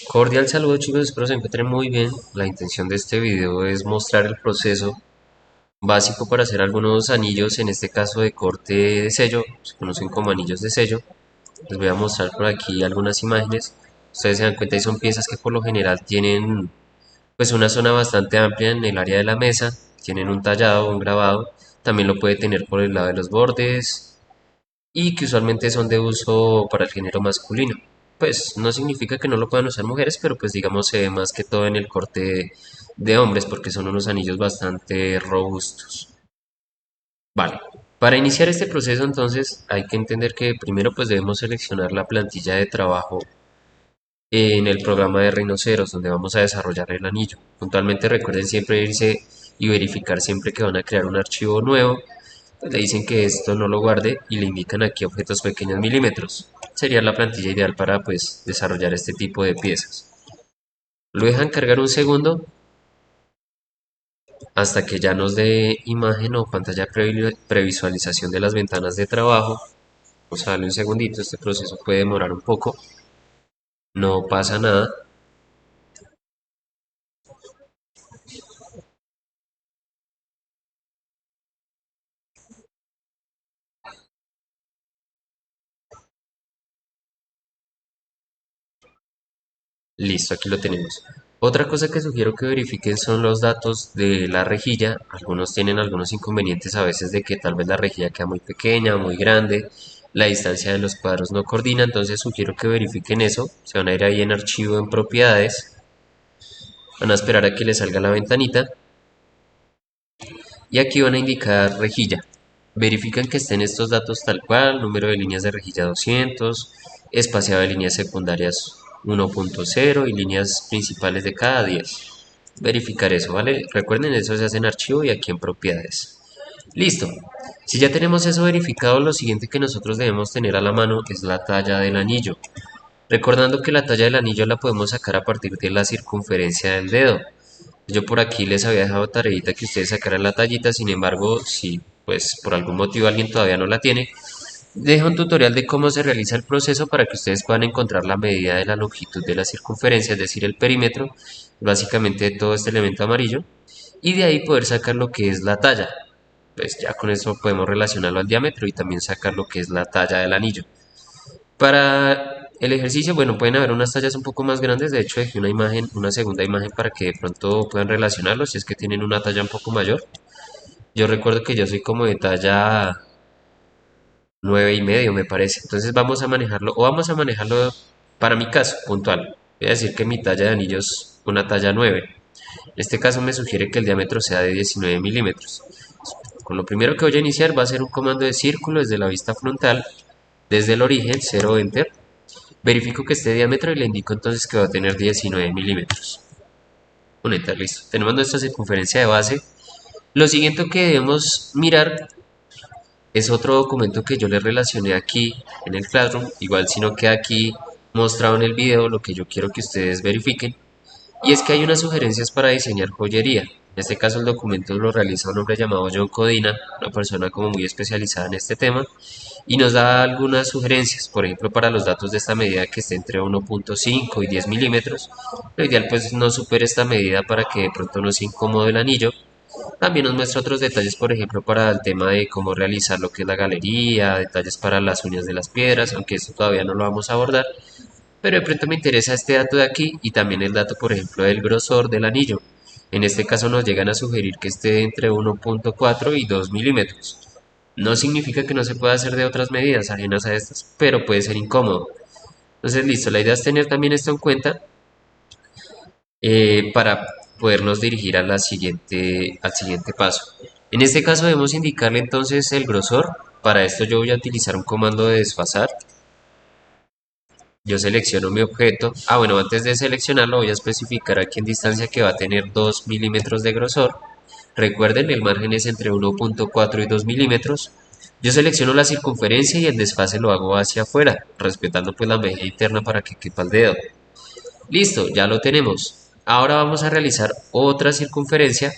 Cordial saludo chicos, espero se encuentren muy bien. La intención de este video es mostrar el proceso básico para hacer algunos anillos, en este caso de corte de sello, se conocen como anillos de sello. Les voy a mostrar por aquí algunas imágenes. Ustedes se dan cuenta y son piezas que por lo general tienen pues una zona bastante amplia en el área de la mesa, tienen un tallado, un grabado, también lo puede tener por el lado de los bordes, y que usualmente son de uso para el género masculino. Pues no significa que no lo puedan usar mujeres, pero pues digamos se ve más que todo en el corte de hombres porque son unos anillos bastante robustos. Vale, para iniciar este proceso entonces hay que entender que primero pues debemos seleccionar la plantilla de trabajo en el programa de Rhinoceros donde vamos a desarrollar el anillo. Puntualmente recuerden siempre irse y verificar siempre que van a crear un archivo nuevo, pues le dicen que esto no lo guarde y le indican aquí objetos pequeños milímetros. Sería la plantilla ideal para pues desarrollar este tipo de piezas. Lo dejan cargar un segundo hasta que ya nos dé imagen o pantalla previsualización de las ventanas de trabajo. Vamos a darle un segundito, este proceso puede demorar un poco, no pasa nada. Listo, aquí lo tenemos. Otra cosa que sugiero que verifiquen son los datos de la rejilla. Algunos tienen algunos inconvenientes a veces de que tal vez la rejilla queda muy pequeña, muy grande, la distancia de los cuadros no coordina, entonces sugiero que verifiquen eso. Se van a ir ahí en archivo en propiedades, van a esperar a que les salga la ventanita y aquí van a indicar rejilla. Verifican que estén estos datos tal cual, número de líneas de rejilla 200, espaciado de líneas secundarias 1.0 y líneas principales de cada 10. Verificar eso, ¿vale? Recuerden, eso se hace en archivo y aquí en propiedades. Listo. Si ya tenemos eso verificado, lo siguiente que nosotros debemos tener a la mano es la talla del anillo. Recordando que la talla del anillo la podemos sacar a partir de la circunferencia del dedo. Yo por aquí les había dejado tareita que ustedes sacaran la tallita, sin embargo, si pues por algún motivo alguien todavía no la tiene, dejo un tutorial de cómo se realiza el proceso para que ustedes puedan encontrar la medida de la longitud de la circunferencia, es decir, el perímetro, básicamente de todo este elemento amarillo, y de ahí poder sacar lo que es la talla. Pues ya con eso podemos relacionarlo al diámetro y también sacar lo que es la talla del anillo. Para el ejercicio, bueno, pueden haber unas tallas un poco más grandes, de hecho dejé una imagen, una segunda imagen para que de pronto puedan relacionarlo si es que tienen una talla un poco mayor. Yo recuerdo que yo soy como de talla 9,5 me parece, entonces vamos a manejarlo, o vamos a manejarlo para mi caso, puntual. Voy a decir que mi talla de anillo es una talla 9. En este caso me sugiere que el diámetro sea de 19 milímetros. Con lo primero que voy a iniciar va a ser un comando de círculo desde la vista frontal, desde el origen, 0 enter. Verifico que esté diámetro y le indico entonces que va a tener 19 milímetros. Un enter, listo. Tenemos nuestra circunferencia de base. Lo siguiente que debemos mirar es otro documento que yo les relacioné aquí en el Classroom. Igual si no queda aquí mostrado en el video, lo que yo quiero que ustedes verifiquen. Y es que hay unas sugerencias para diseñar joyería. En este caso el documento lo realiza un hombre llamado John Codina, una persona como muy especializada en este tema, y nos da algunas sugerencias, por ejemplo para los datos de esta medida que esté entre 1.5 y 10 milímetros, lo ideal pues no supere esta medida para que de pronto no sea incómodo el anillo. También nos muestra otros detalles, por ejemplo para el tema de cómo realizar lo que es la galería, detalles para las uñas de las piedras, aunque esto todavía no lo vamos a abordar, pero de pronto me interesa este dato de aquí y también el dato, por ejemplo, del grosor del anillo. En este caso nos llegan a sugerir que esté entre 1.4 y 2 milímetros. No significa que no se pueda hacer de otras medidas ajenas a estas, pero puede ser incómodo. Entonces, listo, la idea es tener también esto en cuenta para podernos dirigir a al siguiente paso. En este caso debemos indicarle entonces el grosor. Para esto yo voy a utilizar un comando de desfasar. Yo selecciono mi objeto. Bueno, antes de seleccionarlo voy a especificar aquí en distancia que va a tener 2 milímetros de grosor. Recuerden, el margen es entre 1.4 y 2 milímetros. Yo selecciono la circunferencia y el desfase lo hago hacia afuera, respetando pues la medida interna para que quepa el dedo. Listo, ya lo tenemos. Ahora vamos a realizar otra circunferencia.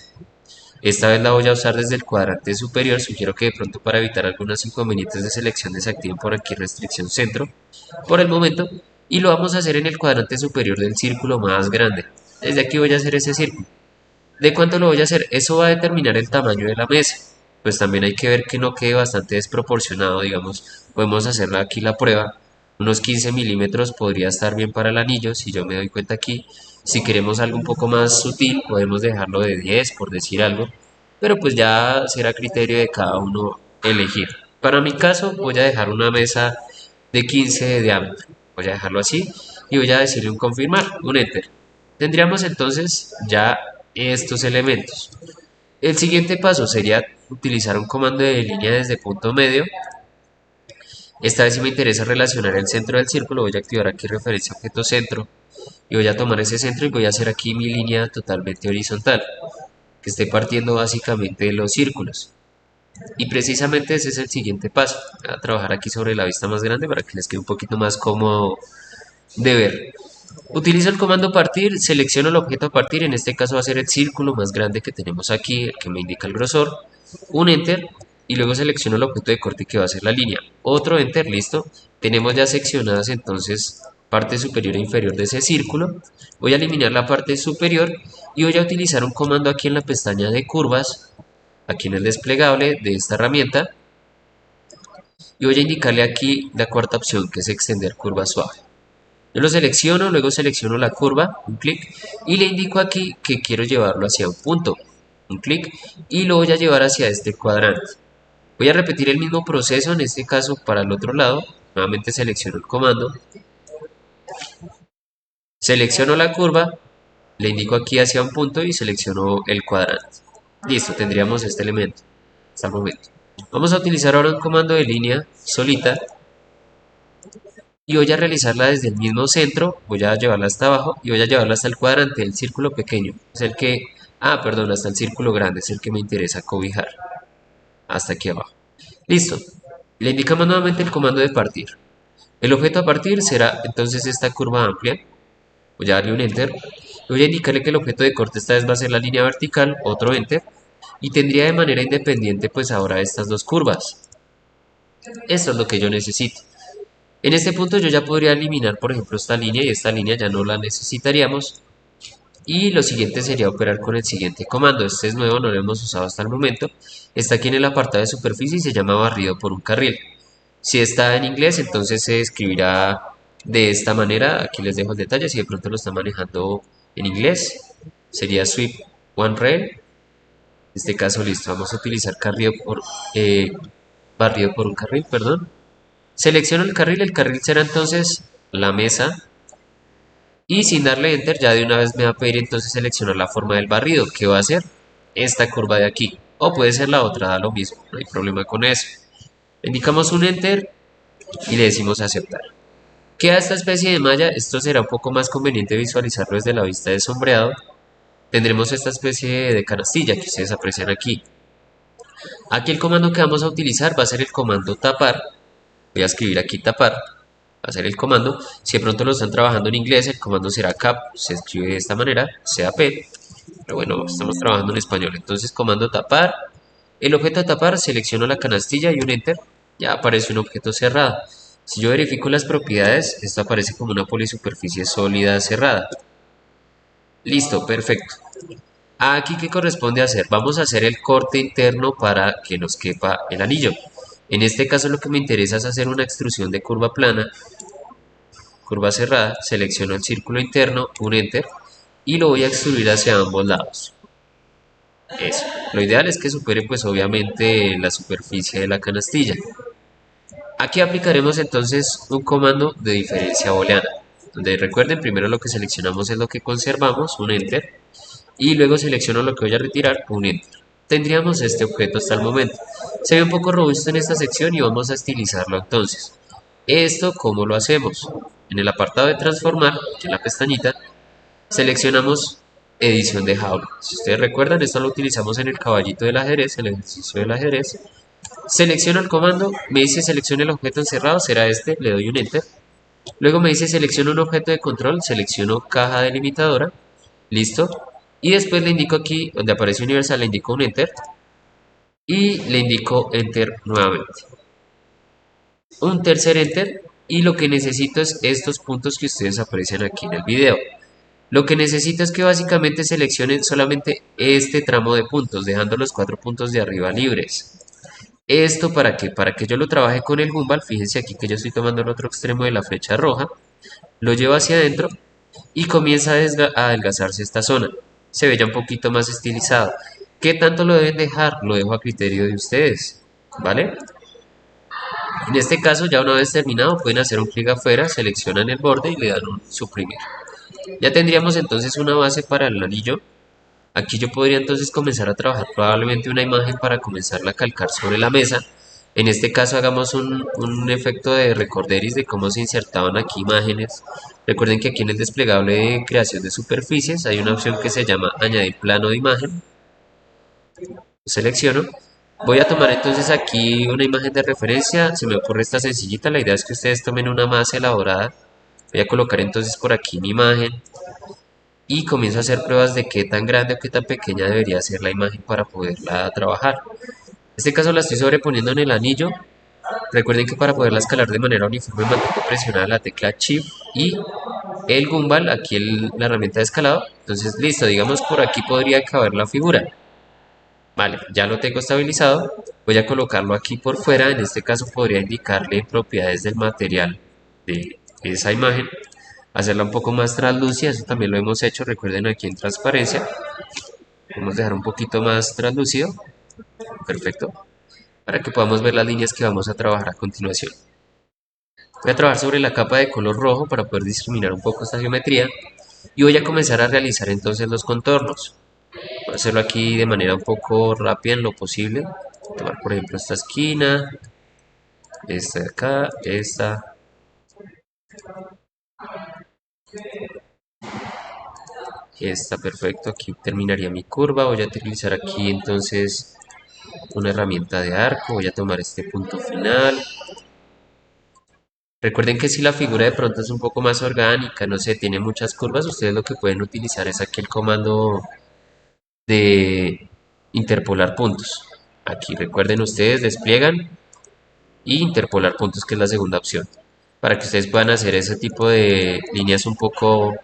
Esta vez la voy a usar desde el cuadrante superior. Sugiero que de pronto para evitar algunos inconvenientes de selección desactiven por aquí restricción centro. Por el momento y lo vamos a hacer en el cuadrante superior del círculo más grande. Desde aquí voy a hacer ese círculo. ¿De cuánto lo voy a hacer? Eso va a determinar el tamaño de la mesa. Pues también hay que ver que no quede bastante desproporcionado, digamos, podemos hacerla aquí la prueba. Unos 15 milímetros podría estar bien para el anillo, si yo me doy cuenta aquí. Si queremos algo un poco más sutil, podemos dejarlo de 10, por decir algo. Pero pues ya será criterio de cada uno elegir. Para mi caso, voy a dejar una mesa de 15 de diámetro. Voy a dejarlo así y voy a decirle un confirmar, un enter. Tendríamos entonces ya estos elementos. El siguiente paso sería utilizar un comando de línea desde punto medio. Esta vez si me interesa relacionar el centro del círculo, voy a activar aquí referencia objeto centro y voy a tomar ese centro y voy a hacer aquí mi línea totalmente horizontal, que esté partiendo básicamente de los círculos. Y precisamente ese es el siguiente paso. Voy a trabajar aquí sobre la vista más grande para que les quede un poquito más cómodo de ver. Utilizo el comando partir, selecciono el objeto a partir, en este caso va a ser el círculo más grande que tenemos aquí, el que me indica el grosor, un enter y luego selecciono el objeto de corte que va a ser la línea, otro enter, listo, tenemos ya seccionadas entonces parte superior e inferior de ese círculo, voy a eliminar la parte superior y voy a utilizar un comando aquí en la pestaña de curvas, aquí en el desplegable de esta herramienta y voy a indicarle aquí la cuarta opción que es extender curva suave. Yo lo selecciono, luego selecciono la curva, un clic, y le indico aquí que quiero llevarlo hacia un punto, un clic, y lo voy a llevar hacia este cuadrante. Voy a repetir el mismo proceso, en este caso para el otro lado, nuevamente selecciono el comando, selecciono la curva, le indico aquí hacia un punto y selecciono el cuadrante. Listo, tendríamos este elemento hasta el momento. Vamos a utilizar ahora un comando de línea solita y voy a realizarla desde el mismo centro, voy a llevarla hasta abajo y voy a llevarla hasta el cuadrante, el círculo pequeño, es el que, perdón, hasta el círculo grande, es el que me interesa cobijar, hasta aquí abajo. Listo, le indicamos nuevamente el comando de partir. El objeto a partir será entonces esta curva amplia, voy a darle un enter, voy a indicarle que el objeto de corte esta vez va a ser la línea vertical, otro enter, y tendría de manera independiente pues ahora estas dos curvas. Esto es lo que yo necesito. En este punto yo ya podría eliminar, por ejemplo, esta línea y esta línea ya no la necesitaríamos. Y lo siguiente sería operar con el siguiente comando. Este es nuevo, no lo hemos usado hasta el momento. Está aquí en el apartado de superficie y se llama barrido por un carril. Si está en inglés, entonces se escribirá de esta manera. Aquí les dejo el detalle. Si de pronto lo está manejando en inglés, sería sweep one rail. En este caso, listo. Vamos a utilizar barrido por un carril, perdón. Selecciono el carril será entonces la mesa y sin darle enter ya de una vez me va a pedir entonces seleccionar la forma del barrido, que va a ser esta curva de aquí, o puede ser la otra, da lo mismo, no hay problema con eso. Le indicamos un enter y le decimos aceptar. Queda esta especie de malla, esto será un poco más conveniente visualizarlo desde la vista de sombreado. Tendremos esta especie de canastilla que ustedes aprecian aquí. Aquí el comando que vamos a utilizar va a ser el comando tapar. Voy a escribir aquí tapar, va a ser el comando. Si de pronto lo están trabajando en inglés, el comando será cap, se escribe de esta manera, CAP. Pero bueno, estamos trabajando en español. Entonces comando tapar, el objeto a tapar, selecciono la canastilla y un enter, ya aparece un objeto cerrado. Si yo verifico las propiedades, esto aparece como una polisuperficie sólida cerrada. Listo, perfecto. Aquí, ¿qué corresponde hacer? Vamos a hacer el corte interno para que nos quepa el anillo. En este caso lo que me interesa es hacer una extrusión de curva plana, curva cerrada, selecciono el círculo interno, un enter, y lo voy a extruir hacia ambos lados. Eso. Lo ideal es que supere pues obviamente la superficie de la canastilla. Aquí aplicaremos entonces un comando de diferencia booleana, donde recuerden primero lo que seleccionamos es lo que conservamos, un enter, y luego selecciono lo que voy a retirar, un enter. Tendríamos este objeto hasta el momento. Se ve un poco robusto en esta sección y vamos a estilizarlo entonces. Esto, ¿cómo lo hacemos? En el apartado de transformar, en la pestañita, seleccionamos edición de jaula. Si ustedes recuerdan, esto lo utilizamos en el caballito del ajedrez, el ejercicio del ajedrez. Selecciono el comando, me dice seleccione el objeto encerrado, será este, le doy un enter. Luego me dice selecciona un objeto de control, selecciono caja delimitadora, listo. Y después le indico aquí, donde aparece universal, le indico un enter. Y le indico enter nuevamente. Un tercer enter y lo que necesito es estos puntos que ustedes aprecian aquí en el video. Lo que necesito es que básicamente seleccionen solamente este tramo de puntos, dejando los 4 puntos de arriba libres. ¿Esto para qué? Para que yo lo trabaje con el Gumball. Fíjense aquí que yo estoy tomando el otro extremo de la flecha roja, lo llevo hacia adentro y comienza a adelgazarse esta zona. Se ve ya un poquito más estilizado. ¿Qué tanto lo deben dejar? Lo dejo a criterio de ustedes, ¿vale? En este caso, ya una vez terminado, pueden hacer un clic afuera, seleccionan el borde y le dan un suprimir. Ya tendríamos entonces una base para el anillo. Aquí yo podría entonces comenzar a trabajar probablemente una imagen para comenzarla a calcar sobre la mesa. En este caso hagamos un efecto de recorderis de cómo se insertaban aquí imágenes. Recuerden que aquí en el desplegable de creación de superficies hay una opción que se llama añadir plano de imagen. Selecciono. Voy a tomar entonces aquí una imagen de referencia. Se me ocurre esta sencillita. La idea es que ustedes tomen una más elaborada. Voy a colocar entonces por aquí mi imagen y comienzo a hacer pruebas de qué tan grande o qué tan pequeña debería ser la imagen para poderla trabajar. En este caso la estoy sobreponiendo en el anillo. Recuerden que para poderla escalar de manera uniforme mantengo presionada la tecla Shift y el Gumball, aquí la herramienta de escalado. Entonces listo, digamos por aquí podría caber la figura. Vale, ya lo tengo estabilizado. Voy a colocarlo aquí por fuera. En este caso podría indicarle propiedades del material de esa imagen, hacerla un poco más translúcida. Eso también lo hemos hecho, recuerden aquí en transparencia. Vamos a dejar un poquito más translúcido. Perfecto. Para que podamos ver las líneas que vamos a trabajar a continuación. Voy a trabajar sobre la capa de color rojo para poder discriminar un poco esta geometría. Y voy a comenzar a realizar entonces los contornos. Voy a hacerlo aquí de manera un poco rápida en lo posible. Tomar por ejemplo esta esquina, esta de acá, esta. Está perfecto, aquí terminaría mi curva. Voy a utilizar aquí entonces una herramienta de arco. Voy a tomar este punto final. Recuerden que si la figura de pronto es un poco más orgánica, no sé, tiene muchas curvas, ustedes lo que pueden utilizar es aquí el comando de interpolar puntos. Aquí recuerden ustedes, despliegan y interpolar puntos, que es la segunda opción, para que ustedes puedan hacer ese tipo de líneas un poco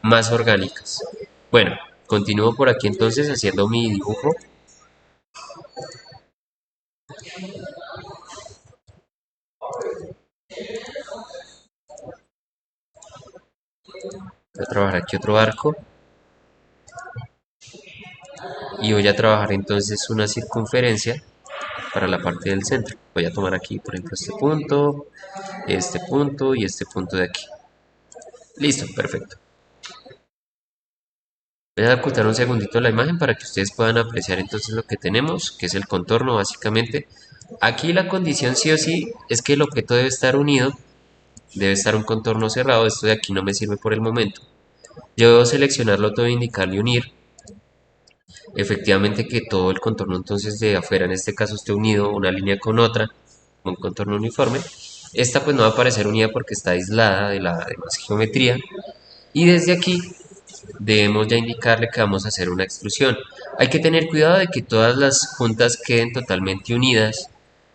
más orgánicas. Bueno, continúo por aquí entonces haciendo mi dibujo. Voy a trabajar aquí otro arco y voy a trabajar entonces una circunferencia para la parte del centro. Voy a tomar aquí por ejemplo este punto y este punto de aquí. Listo, perfecto. Voy a ocultar un segundito la imagen para que ustedes puedan apreciar entonces lo que tenemos, que es el contorno básicamente. Aquí la condición sí o sí es que el objeto debe estar unido, debe estar un contorno cerrado. Esto de aquí no me sirve por el momento. Yo debo seleccionarlo todo, indicarle unir. Efectivamente que todo el contorno entonces de afuera, en este caso esté unido una línea con otra, un contorno uniforme. Esta pues no va a aparecer unida porque está aislada de la demás geometría. Y desde aquí debemos ya indicarle que vamos a hacer una extrusión. Hay que tener cuidado de que todas las juntas queden totalmente unidas,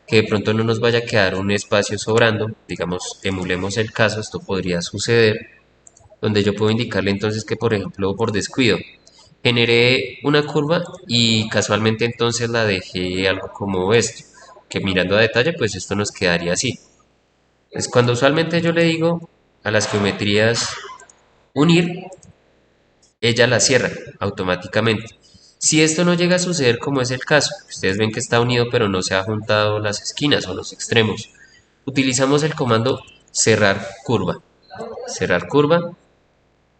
que de pronto no nos vaya a quedar un espacio sobrando. Digamos, emulemos el caso, esto podría suceder, donde yo puedo indicarle entonces que por ejemplo por descuido generé una curva y casualmente entonces la dejé algo como esto, que mirando a detalle pues esto nos quedaría así. Es cuando usualmente yo le digo a las geometrías unir, ella la cierra automáticamente. Si esto no llega a suceder como es el caso, ustedes ven que está unido pero no se ha juntado las esquinas o los extremos, utilizamos el comando cerrar curva. Cerrar curva,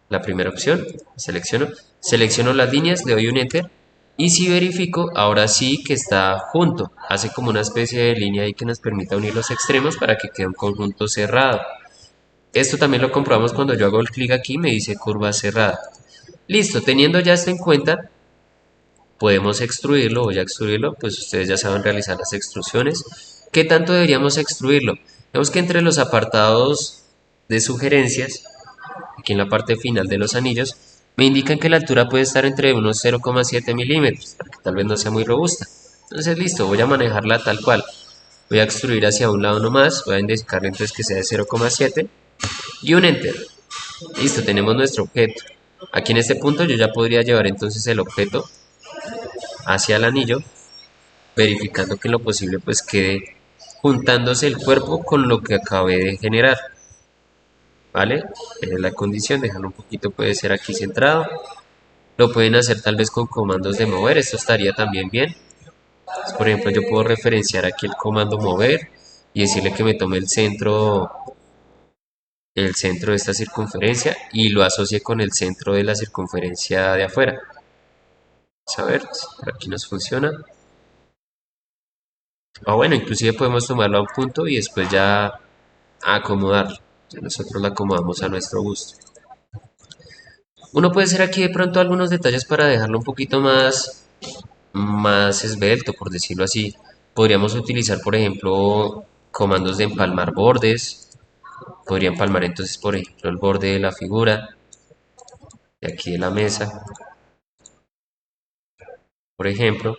la primera opción, selecciono las líneas, le doy un enter y si verifico, ahora sí que está junto, hace como una especie de línea ahí que nos permita unir los extremos para que quede un conjunto cerrado. Esto también lo comprobamos cuando yo hago el clic aquí, me dice curva cerrada. Listo, teniendo ya esto en cuenta, podemos extruirlo. Voy a extruirlo, pues ustedes ya saben realizar las extrusiones. ¿Qué tanto deberíamos extruirlo? Vemos que entre los apartados de sugerencias, aquí en la parte final de los anillos, me indican que la altura puede estar entre unos 0,7 milímetros, para que tal vez no sea muy robusta. Entonces listo, voy a manejarla tal cual. Voy a extruir hacia un lado nomás, voy a indicarle entonces que sea de 0,7 y un enter. Listo, tenemos nuestro objeto. Aquí en este punto yo ya podría llevar entonces el objeto hacia el anillo, verificando que en lo posible pues quede juntándose el cuerpo con lo que acabé de generar. ¿Vale? Es la condición, dejarlo un poquito, puede ser aquí centrado. Lo pueden hacer tal vez con comandos de mover, esto estaría también bien. Entonces, por ejemplo, yo puedo referenciar aquí el comando mover y decirle que me tome el centro de esta circunferencia y lo asocie con el centro de la circunferencia de afuera. Vamos a ver si por aquí nos funciona. Bueno, inclusive podemos tomarlo a un punto y después ya acomodarlo. Ya nosotros lo acomodamos a nuestro gusto. Uno puede hacer aquí de pronto algunos detalles para dejarlo un poquito más esbelto, por decirlo así. Podríamos utilizar, por ejemplo, comandos de empalmar bordes. Podría empalmar entonces, por ejemplo, el borde de la figura, de aquí de la mesa, por ejemplo.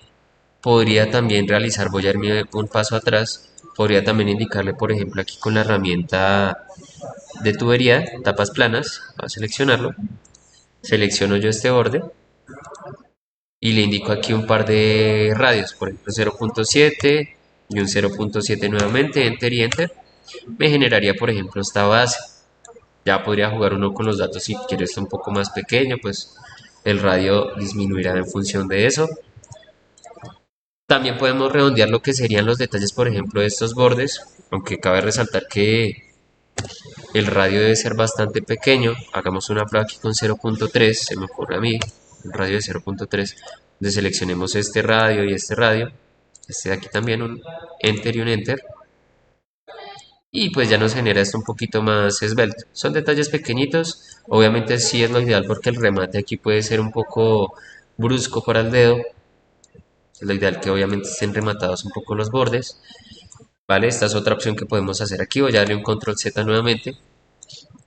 Podría también realizar, voy a irme un paso atrás, podría también indicarle, por ejemplo, aquí con la herramienta de tubería, tapas planas, voy a seleccionarlo. Selecciono yo este borde y le indico aquí un par de radios, por ejemplo 0.7 y un 0.7 nuevamente, enter y enter. Me generaría, por ejemplo, esta base. Ya podría jugar uno con los datos si quiere esto un poco más pequeño, pues el radio disminuirá en función de eso. También podemos redondear lo que serían los detalles, por ejemplo, de estos bordes, aunque cabe resaltar que el radio debe ser bastante pequeño. Hagamos una prueba aquí con 0.3, se me ocurre a mí, un radio de 0.3, donde seleccionemos este radio y este radio, este de aquí también, un enter y un enter, y pues ya nos genera esto un poquito más esbelto. Son detalles pequeñitos, obviamente sí es lo ideal porque el remate aquí puede ser un poco brusco para el dedo, es lo ideal que obviamente estén rematados un poco los bordes. Vale, esta es otra opción que podemos hacer aquí, voy a darle un control Z nuevamente.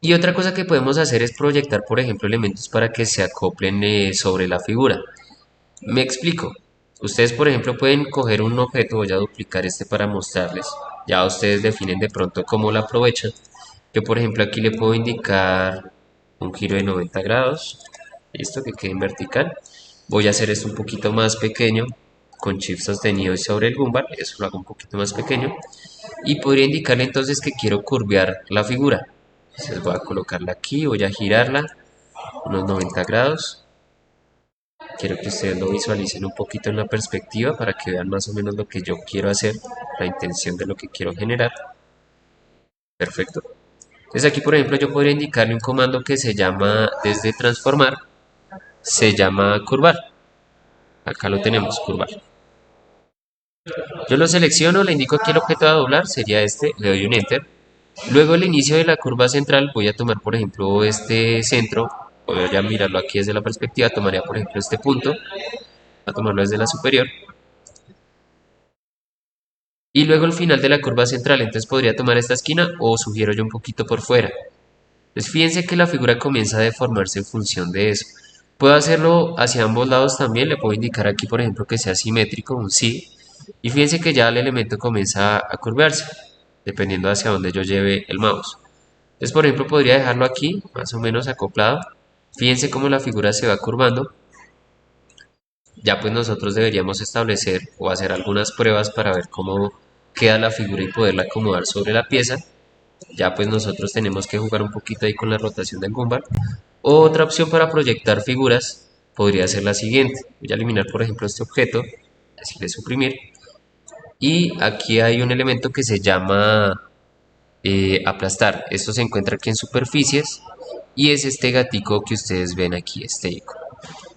Y otra cosa que podemos hacer es proyectar, por ejemplo, elementos para que se acoplen sobre la figura. Me explico. Ustedes, por ejemplo, pueden coger un objeto, voy a duplicar este para mostrarles. Ya ustedes definen de pronto cómo lo aprovechan. Yo, por ejemplo, aquí le puedo indicar un giro de 90 grados. Listo, que quede en vertical. Voy a hacer esto un poquito más pequeño, con shift sostenido y sobre el gimbal. Eso lo hago un poquito más pequeño. Y podría indicarle entonces que quiero curvear la figura. Entonces voy a colocarla aquí, voy a girarla unos 90 grados. Quiero que ustedes lo visualicen un poquito en la perspectiva para que vean más o menos lo que yo quiero hacer, la intención de lo que quiero generar. Perfecto. Entonces aquí, por ejemplo, yo podría indicarle un comando que se llama, desde transformar, se llama curvar. Acá lo tenemos, curvar. Yo lo selecciono, le indico aquí el objeto a doblar, sería este, le doy un enter. Luego el inicio de la curva central, voy a tomar por ejemplo este centro, voy a mirarlo aquí desde la perspectiva, tomaría por ejemplo este punto, a tomarlo desde la superior. Y luego el final de la curva central, entonces podría tomar esta esquina o sugiero yo un poquito por fuera. Entonces fíjense que la figura comienza a deformarse en función de eso. Puedo hacerlo hacia ambos lados también, le puedo indicar aquí por ejemplo que sea simétrico, un sí. Y fíjense que ya el elemento comienza a curvarse, dependiendo hacia dónde yo lleve el mouse. Entonces, por ejemplo, podría dejarlo aquí, más o menos acoplado. Fíjense cómo la figura se va curvando. Ya pues nosotros deberíamos establecer o hacer algunas pruebas para ver cómo queda la figura y poderla acomodar sobre la pieza. Ya pues nosotros tenemos que jugar un poquito ahí con la rotación del gimbal. Otra opción para proyectar figuras podría ser la siguiente. Voy a eliminar por ejemplo este objeto, decirle suprimir. Y aquí hay un elemento que se llama aplastar. Esto se encuentra aquí en superficies y es este gatico que ustedes ven aquí, este icono.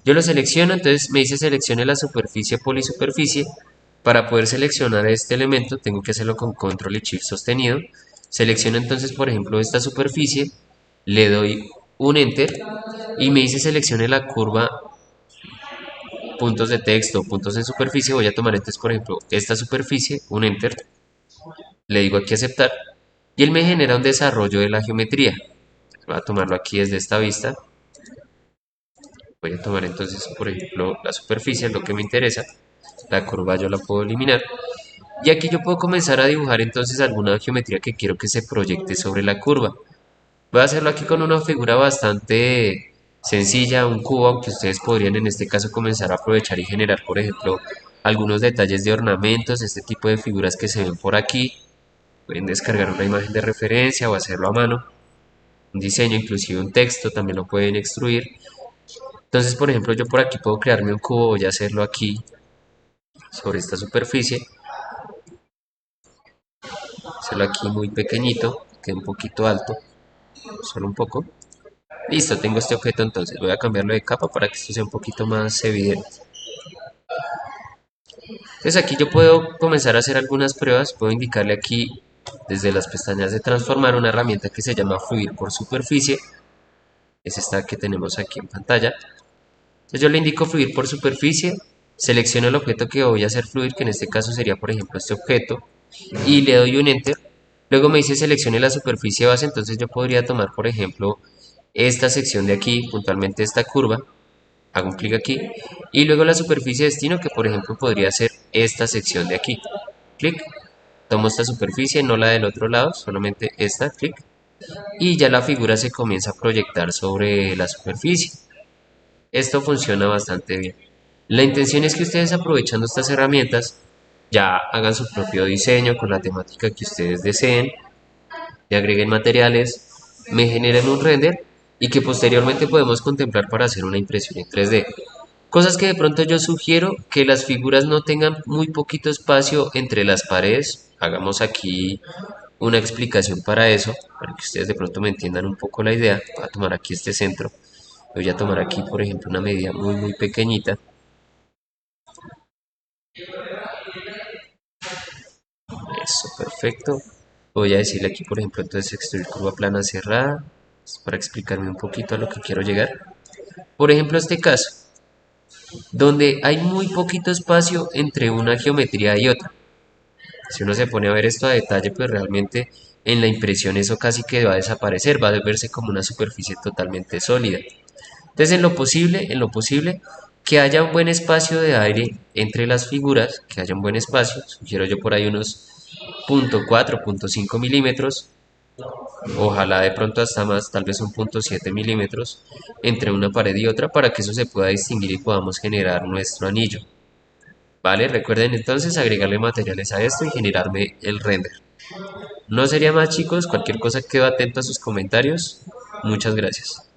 Yo lo selecciono, entonces me dice seleccione la superficie polisuperficie. Para poder seleccionar este elemento tengo que hacerlo con control y shift sostenido. Selecciono entonces por ejemplo esta superficie, le doy un enter y me dice seleccione la curva puntos de texto, puntos en superficie. Voy a tomar entonces por ejemplo esta superficie, un enter, le digo aquí aceptar y él me genera un desarrollo de la geometría. Voy a tomarlo aquí desde esta vista. Voy a tomar entonces, por ejemplo, la superficie, es lo que me interesa. La curva yo la puedo eliminar. Y aquí yo puedo comenzar a dibujar entonces alguna geometría que quiero que se proyecte sobre la curva. Voy a hacerlo aquí con una figura bastante sencilla, un cubo, aunque ustedes podrían en este caso comenzar a aprovechar y generar, por ejemplo, algunos detalles de ornamentos, este tipo de figuras que se ven por aquí. Pueden descargar una imagen de referencia o hacerlo a mano. Un diseño, inclusive un texto, también lo pueden extruir. Entonces, por ejemplo, yo por aquí puedo crearme un cubo, voy a hacerlo aquí sobre esta superficie. Hacerlo aquí muy pequeñito, que un poquito alto, solo un poco. Listo, tengo este objeto entonces. Voy a cambiarlo de capa para que esto sea un poquito más evidente. Entonces aquí yo puedo comenzar a hacer algunas pruebas. Puedo indicarle aquí desde las pestañas de transformar una herramienta que se llama fluir por superficie. Es esta que tenemos aquí en pantalla. Entonces yo le indico fluir por superficie. Selecciono el objeto que voy a hacer fluir, que en este caso sería por ejemplo este objeto. Y le doy un enter. Luego me dice seleccione la superficie base. Entonces yo podría tomar por ejemplo esta sección de aquí, puntualmente esta curva, hago un clic aquí y luego la superficie de destino que por ejemplo podría ser esta sección de aquí, clic, tomo esta superficie, no la del otro lado, solamente esta, clic, y ya la figura se comienza a proyectar sobre la superficie. Esto funciona bastante bien. La intención es que ustedes aprovechando estas herramientas ya hagan su propio diseño con la temática que ustedes deseen, le agreguen materiales, me generen un render y que posteriormente podemos contemplar para hacer una impresión en 3D. Cosas que de pronto yo sugiero que las figuras no tengan muy poquito espacio entre las paredes. Hagamos aquí una explicación para eso, para que ustedes de pronto me entiendan un poco la idea. Voy a tomar aquí este centro. Voy a tomar aquí, por ejemplo, una medida muy pequeñita. Eso, perfecto. Voy a decirle aquí, por ejemplo, entonces extruir curva plana cerrada, para explicarme un poquito a lo que quiero llegar. Por ejemplo, este caso, donde hay muy poquito espacio entre una geometría y otra. Si uno se pone a ver esto a detalle, pues realmente en la impresión eso casi que va a desaparecer, va a verse como una superficie totalmente sólida. Entonces, en lo posible, que haya un buen espacio de aire entre las figuras, que haya un buen espacio, sugiero yo por ahí unos 0.4, 0.5 milímetros, ojalá de pronto hasta más, tal vez un 0.7 milímetros entre una pared y otra para que eso se pueda distinguir y podamos generar nuestro anillo. Vale, recuerden entonces agregarle materiales a esto y generarme el render. No sería más chicos, cualquier cosa quedo atento a sus comentarios. Muchas gracias.